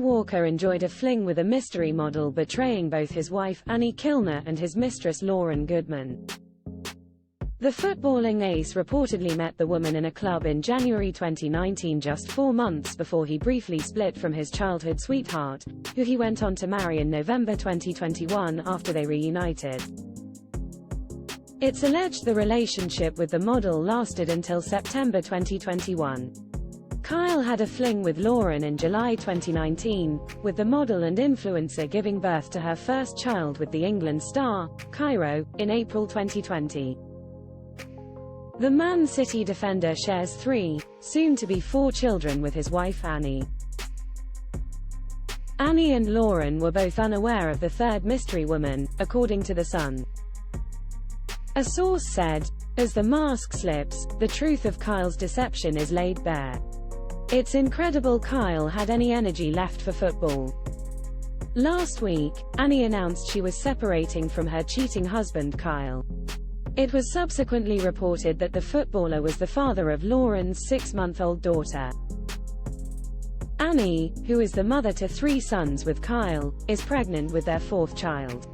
Kyle Walker enjoyed a fling with a mystery model, betraying both his wife, Annie Kilner, and his mistress, Lauryn Goodman. The footballing ace reportedly met the woman in a club in January 2019, just 4 months before he briefly split from his childhood sweetheart, who he went on to marry in November 2021 after they reunited. It's alleged the relationship with the model lasted until September 2021. Kyle had a fling with Lauryn in July 2019, with the model and influencer giving birth to her first child with the England star, Cairo, in April 2020. The Man City defender shares 3, soon to be 4 children with his wife Annie. Annie and Lauryn were both unaware of the third mystery woman, according to The Sun. A source said, "As the mask slips, the truth of Kyle's deception is laid bare. It's incredible Kyle had any energy left for football." Last week, Annie announced she was separating from her cheating husband Kyle. It was subsequently reported that the footballer was the father of Lauryn's 6-month-old daughter. Annie, who is the mother to 3 sons with Kyle, is pregnant with their 4th child.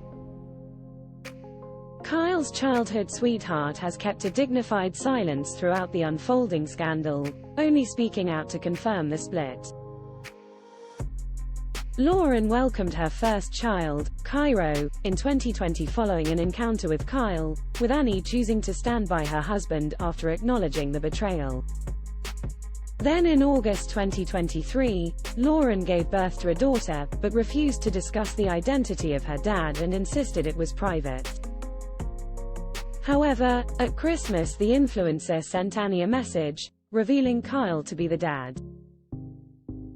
Kyle's childhood sweetheart has kept a dignified silence throughout the unfolding scandal, only speaking out to confirm the split. Lauryn welcomed her first child, Cairo, in 2020 following an encounter with Kyle, with Annie choosing to stand by her husband after acknowledging the betrayal. Then in August 2023, Lauryn gave birth to a daughter, but refused to discuss the identity of her dad and insisted it was private. However, at Christmas the influencer sent Annie a message, revealing Kyle to be the dad.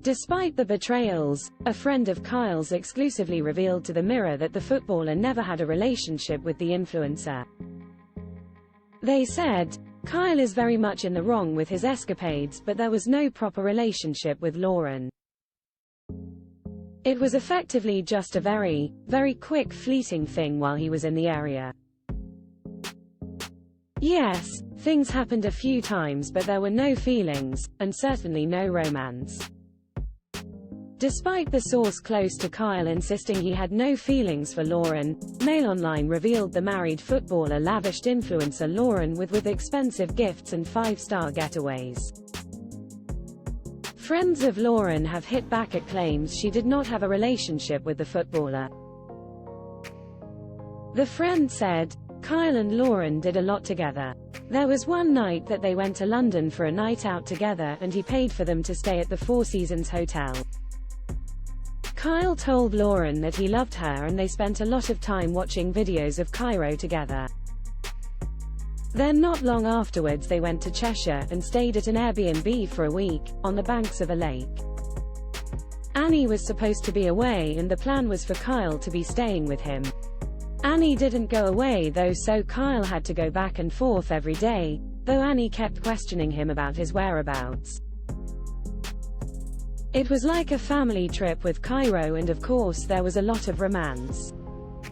Despite the betrayals, a friend of Kyle's exclusively revealed to the Mirror that the footballer never had a relationship with the influencer. They said, "Kyle is very much in the wrong with his escapades, but there was no proper relationship with Lauryn. It was effectively just a very, very quick fleeting thing while he was in the area. Yes, things happened a few times, but there were no feelings, and certainly no romance." Despite the source close to Kyle insisting he had no feelings for Lauryn, Mail Online revealed the married footballer lavished influencer Lauryn with expensive gifts and 5-star getaways. Friends of Lauryn have hit back at claims she did not have a relationship with the footballer. The friend said, "Kyle and Lauryn did a lot together. There was one night that they went to London for a night out together and he paid for them to stay at the Four Seasons Hotel. Kyle told Lauryn that he loved her and they spent a lot of time watching videos of Cairo together. Then not long afterwards they went to Cheshire and stayed at an Airbnb for a week, on the banks of a lake. Annie was supposed to be away and the plan was for Kyle to be staying with him. Annie didn't go away though, so Kyle had to go back and forth every day, though Annie kept questioning him about his whereabouts. It was like a family trip with Cairo and of course there was a lot of romance."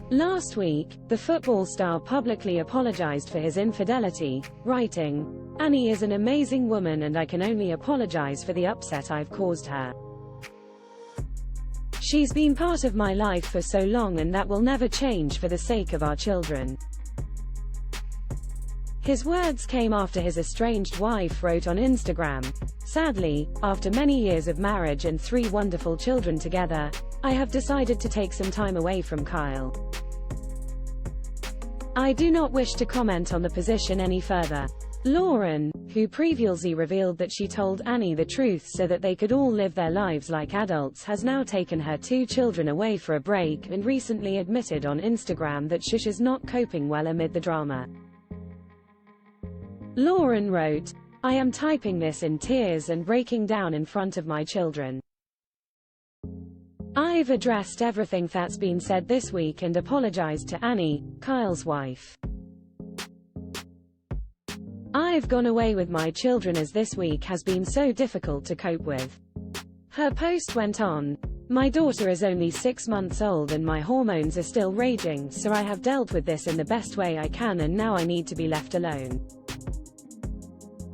Last week, the football star publicly apologized for his infidelity, writing, "Annie is an amazing woman and I can only apologize for the upset I've caused her. She's been part of my life for so long and that will never change for the sake of our children." His words came after his estranged wife wrote on Instagram, "Sadly, after many years of marriage and 3 wonderful children together, I have decided to take some time away from Kyle. I do not wish to comment on the position any further." Lauryn, who previously revealed that she told Annie the truth so that they could all live their lives like adults, has now taken her 2 children away for a break and recently admitted on Instagram that she is not coping well amid the drama. Lauryn wrote, "I am typing this in tears and breaking down in front of my children. I've addressed everything that's been said this week and apologized to Annie, Kyle's wife. I've gone away with my children as this week has been so difficult to cope with." Her post went on, "My daughter is only 6 months old and my hormones are still raging, so I have dealt with this in the best way I can and now I need to be left alone.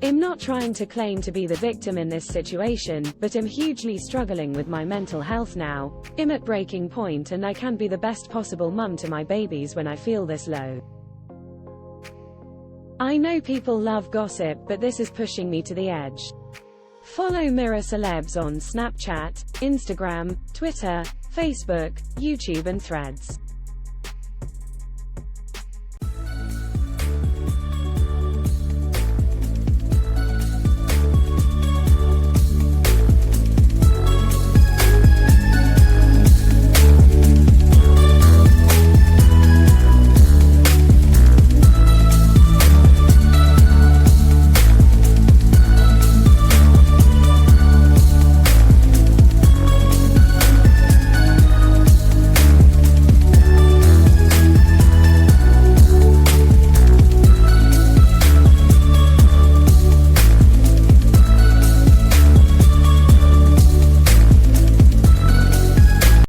I'm not trying to claim to be the victim in this situation, but I'm hugely struggling with my mental health now. I'm at breaking point and I can't be the best possible mum to my babies when I feel this low. I know people love gossip, but this is pushing me to the edge. Follow Mirror Celebs on Snapchat, Instagram, Twitter, Facebook, YouTube and Threads.